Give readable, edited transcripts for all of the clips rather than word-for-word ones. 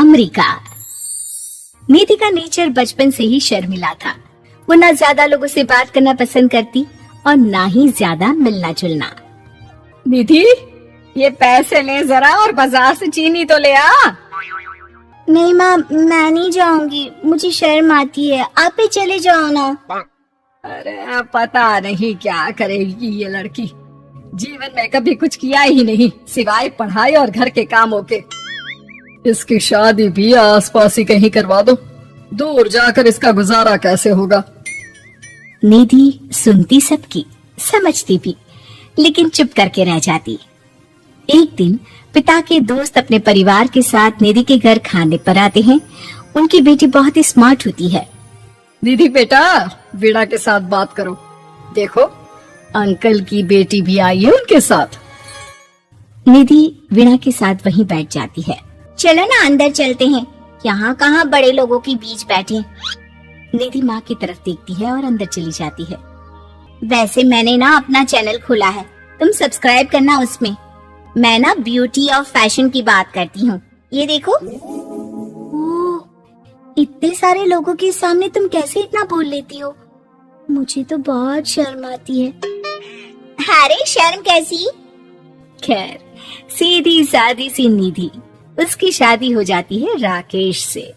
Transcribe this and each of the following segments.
America. निधि का nature बचपन से ही शर्मिला था। वो ना ज्यादा लोगों से बात करना पसंद करती और ना ही ज्यादा मिलना जुलना। निधि, ये पैसे ले जरा और बाजार से चीनी तो ले आ। नहीं माँ, मैं नहीं जाऊंगी, मुझे शर्म आती है, आप ही चले जाओ ना। अरे पता नहीं क्या करेगी ये लड़की, जीवन में कभी कुछ किया ही नहीं सिवाय पढ़ाई और घर के कामों के। इसकी शादी भी आसपास ही कहीं करवा दो, दूर जाकर इसका गुजारा कैसे होगा। निधि सुनती सबकी, समझती भी, लेकिन चुप करके रह जाती। एक दिन पिता के दोस्त अपने परिवार के साथ निधि के घर खाने पर आते हैं। उनकी बेटी बहुत ही स्मार्ट होती है। निधि बेटा, वीणा के साथ बात करो, देखो अंकल की बेटी भी आई है उनके साथ। निधि वीणा के साथ वहीं बैठ जाती है। चलो ना अंदर चलते हैं, यहाँ कहाँ बड़े लोगों के बीच बैठे। निधि माँ की तरफ देखती है और अंदर चली जाती है। वैसे मैंने ना अपना चैनल खोला है, तुम सब्सक्राइब करना उसमें। मैं ना ब्यूटी और फैशन की बात करती हूँ, ये देखो। ओह, इतने सारे लोगों के सामने तुम कैसे इतना बोल लेती हो? मुझे तो बहुत शर्म आती है। अरे शर्म कैसी? खैर, सीधी सादी सी निधि, उसकी शादी हो जाती है राकेश से।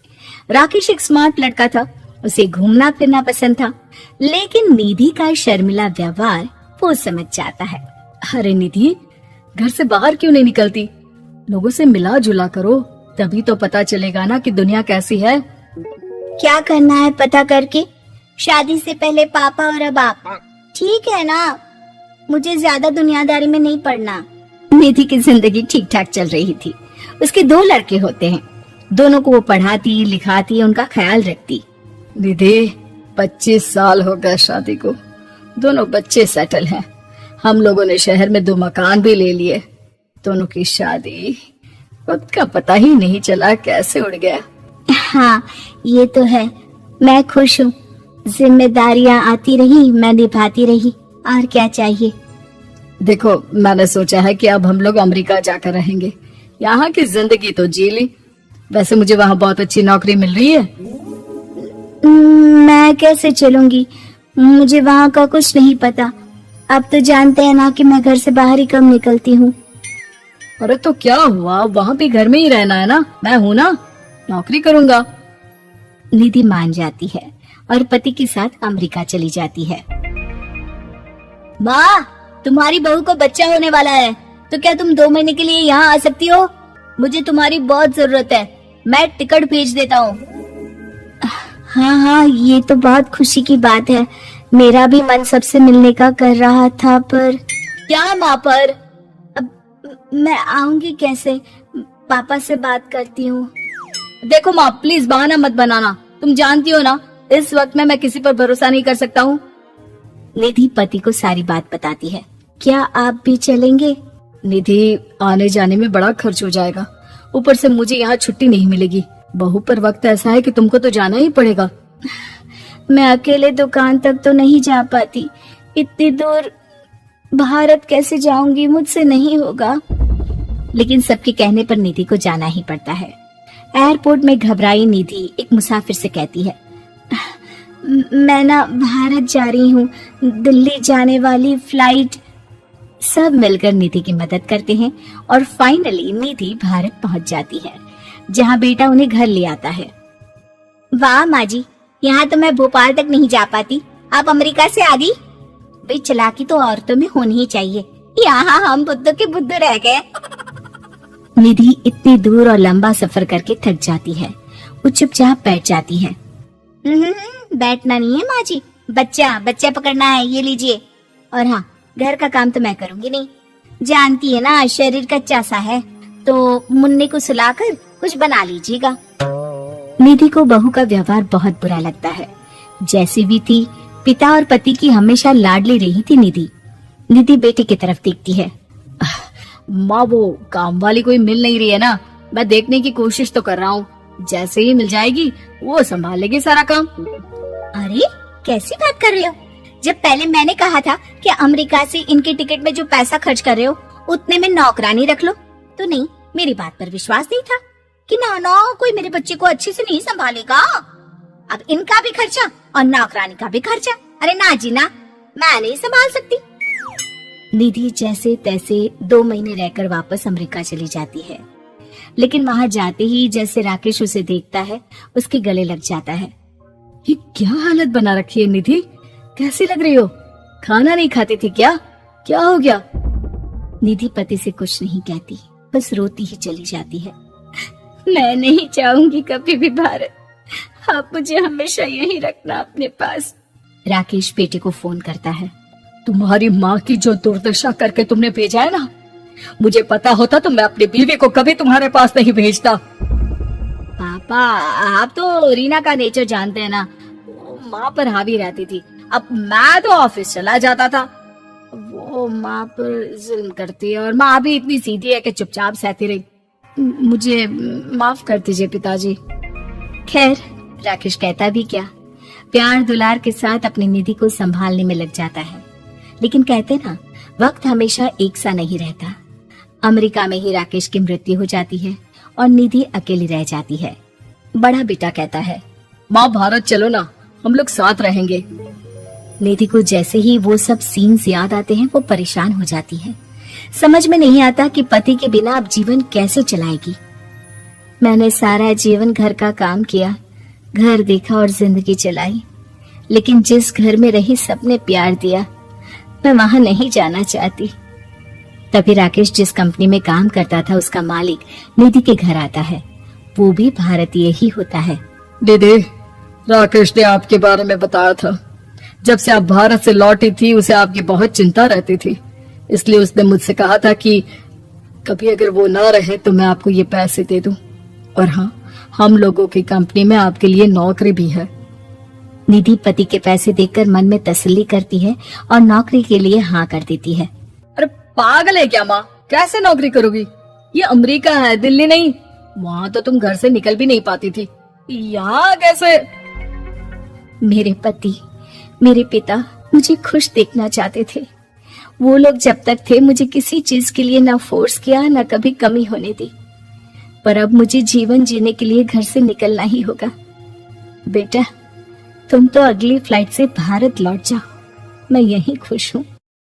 राकेश एक स्मार्ट लड़का था, उसे घूमना फिरना पसंद था, लेकिन निधि का शर्मिला व्यवहार वो समझ जाता है। अरे निधि, घर से बाहर क्यों नहीं निकलती? लोगों से मिला जुला करो, तभी तो पता चलेगा ना कि दुनिया कैसी है। क्या करना है पता करके? शादी से पहले पापा और अब आप। ठीक है ना, मुझे ज्यादा दुनियादारी में नहीं पड़ना। निधि की जिंदगी ठीक ठाक चल रही थी। उसके 2 लड़के होते हैं, दोनों को वो पढ़ाती लिखाती, उनका ख्याल रखती। निधि, 25 साल हो गए शादी को, दोनों बच्चे सेटल हैं। हम लोगों ने शहर में 2 मकान भी ले लिए। दोनों की शादी खुद का पता ही नहीं चला कैसे उड़ गया। हाँ, ये तो है। मैं खुश हूँ, जिम्मेदारियाँ आती रही, मैं निभाती रही, और क्या चाहिए। देखो, मैंने सोचा है कि अब हम लोग अमेरिका जाकर रहेंगे। यहाँ की जिंदगी तो जी ली, वैसे मुझे वहाँ बहुत अच्छी नौकरी मिल रही है। मैं कैसे चलूंगी, मुझे वहाँ का कुछ नहीं पता। अब तो जानते हैं ना कि मैं घर से बाहर ही कम निकलती हूँ। अरे तो क्या हुआ, वहाँ भी घर में ही रहना है ना, मैं हूँ ना, नौकरी करूँगा। निधि मान जाती है और पति के साथ अमेरिका चली जाती है। माँ, तुम्हारी बहू को बच्चा होने वाला है, तो क्या तुम 2 महीने के लिए यहाँ आ सकती हो? मुझे तुम्हारी बहुत जरूरत है, मैं टिकट भेज देता हूँ। हाँ हाँ, ये तो बहुत खुशी की बात है। मेरा भी मन सबसे मिलने का कर रहा था, पर क्या माँ पर? अब मैं आऊंगी कैसे? पापा से बात करती हूँ। देखो माँ, प्लीज बहाना मत बनाना, तुम जानती हो ना इस वक्त में मैं किसी पर भरोसा नहीं कर सकता हूँ। निधि पति को सारी बात बताती है। क्या आप भी चलेंगे? निधि, आने जाने में बड़ा खर्च हो जाएगा, ऊपर से मुझे यहाँ छुट्टी नहीं मिलेगी। बहू पर वक्त ऐसा है कि तुमको तो जाना ही पड़ेगा। मैं अकेले दुकान तक तो नहीं जा पाती, इतनी दूर भारत कैसे जाऊंगी, मुझसे नहीं होगा। लेकिन सबके कहने पर निधि को जाना ही पड़ता है। एयरपोर्ट में घबराई निधि एक मुसाफिर से कहती है, मैं ना भारत जा रही हूँ, दिल्ली जाने वाली फ्लाइट। सब मिलकर निधि की मदद करते हैं और फाइनली निधि भारत पहुंच जाती है, जहां बेटा उन्हें घर ले आता है। वाह माँ जी, यहाँ तो मैं भोपाल तक नहीं जा पाती, आप अमेरिका से आ गई। भाई चालाकी तो औरतों में होनी ही चाहिए, यहाँ हम बुद्धू के बुद्धू रह गए। निधि इतनी दूर और लंबा सफर करके थक जाती है, वो चुपचाप बैठ जाती है। बैठना नहीं है माँ जी, बच्चा पकड़ना है, ये लीजिए। और हाँ, घर का काम तो मैं करूंगी नहीं, जानती है ना शरीर कच्चा सा है, तो मुन्ने को सुलाकर कुछ बना लीजिएगा। निधि को बहू का व्यवहार बहुत बुरा लगता है। जैसी भी थी, पिता और पति की हमेशा लाडली रही थी निधि। निधि बेटे की तरफ देखती है। माँ, वो काम वाली कोई मिल नहीं रही है ना, मैं देखने की कोशिश तो कर रहा हूँ, जैसे ही मिल जाएगी वो संभालेगी सारा काम। अरे कैसी बात कर रहे हो? जब पहले मैंने कहा था कि अमेरिका से इनके टिकट में जो पैसा खर्च कर रहे हो उतने में नौकरानी रख लो, तो नहीं, मेरी बात पर विश्वास नहीं था। कि ना ना कोई मेरे बच्चे को अच्छे से नहीं संभालेगा, अब इनका भी खर्चा और नौकरानी का भी खर्चा। अरे ना जी ना, मैं नहीं संभाल सकती। निधि जैसे तैसे 2 महीने रहकर वापस अमेरिका चली जाती है, लेकिन वहां जाते ही जैसे राकेश उसे देखता है उसके गले लग जाता है। ये क्या हालत बना रखी है निधि, कैसी लग रही हो? खाना नहीं खाती थी क्या? क्या हो गया? निधि पति से कुछ नहीं कहती, बस रोती ही चली जाती है। मैं नहीं चाहूंगी कभी भी भारत, आप मुझे हमेशा यहीं रखना अपने पास। राकेश बेटे को फोन करता है। तुम्हारी माँ की जो दुर्दशा करके तुमने भेजा है ना, मुझे पता होता तो मैं अपनी बीवी को कभी तुम्हारे पास नहीं भेजता। पापा आप तो रीना का नेचर जानते हैं ना, वो माँ पर हावी रहती थी, अब मैं तो ऑफिस चला जाता था, वो माँ पर जुल्म करती है और माँ भी इतनी सीधी है कि चुपचाप सहती रही। मुझे माफ कर दीजिए पिताजी। खैर राकेश कहता भी क्या, प्यार दुलार के साथ अपनी निधि को संभालने में लग जाता है। लेकिन कहते ना, वक्त हमेशा एक सा नहीं रहता। अमेरिका में ही राकेश की मृत्यु हो जाती है और निधि अकेली रह जाती है। बड़ा बेटा कहता है, माँ भारत चलो ना, हम लोग साथ रहेंगे। निधि को जैसे ही वो सब सीन्स याद आते हैं वो परेशान हो जाती है। समझ में नहीं आता कि पति के बिना अब जीवन कैसे चलाएगी। मैंने सारा जीवन घर का काम किया, घर देखा और जिंदगी चलाई, लेकिन जिस घर में रही सबने प्यार दिया, मैं वहां नहीं जाना चाहती। तभी राकेश जिस कंपनी में काम करता था उसका मालिक निधि के घर आता है। वो भी भारतीय ही होता है। दीदी, राकेश ने आपके बारे में बताया था, जब से आप भारत से लौटी थी उसे आपकी बहुत चिंता रहती थी, इसलिए उसने मुझसे कहा था कि कभी अगर वो ना रहे तो मैं आपको ये पैसे दे दूं। और हाँ, हम लोगों की कंपनी में आपके लिए नौकरी भी है। निधि पति के पैसे देखकर मन में तसल्ली करती है और नौकरी के लिए हाँ कर देती है। अरे पागल है क्या माँ, कैसे नौकरी करोगी? ये अमेरिका है, दिल्ली नहीं। वहाँ तो तुम घर से निकल भी नहीं पाती थी, यहाँ कैसे? मेरे पति, मेरे पिता मुझे खुश देखना चाहते थे। वो लोग जब तक थे मुझे किसी चीज के लिए ना फोर्स किया, ना कभी कमी होने दी। पर अब मुझे जीवन जीने के लिए घर से निकलना ही होगा। बेटा, तुम तो अगली फ्लाइट से भारत लौट जाओ, मैं यहीं खुश हूँ।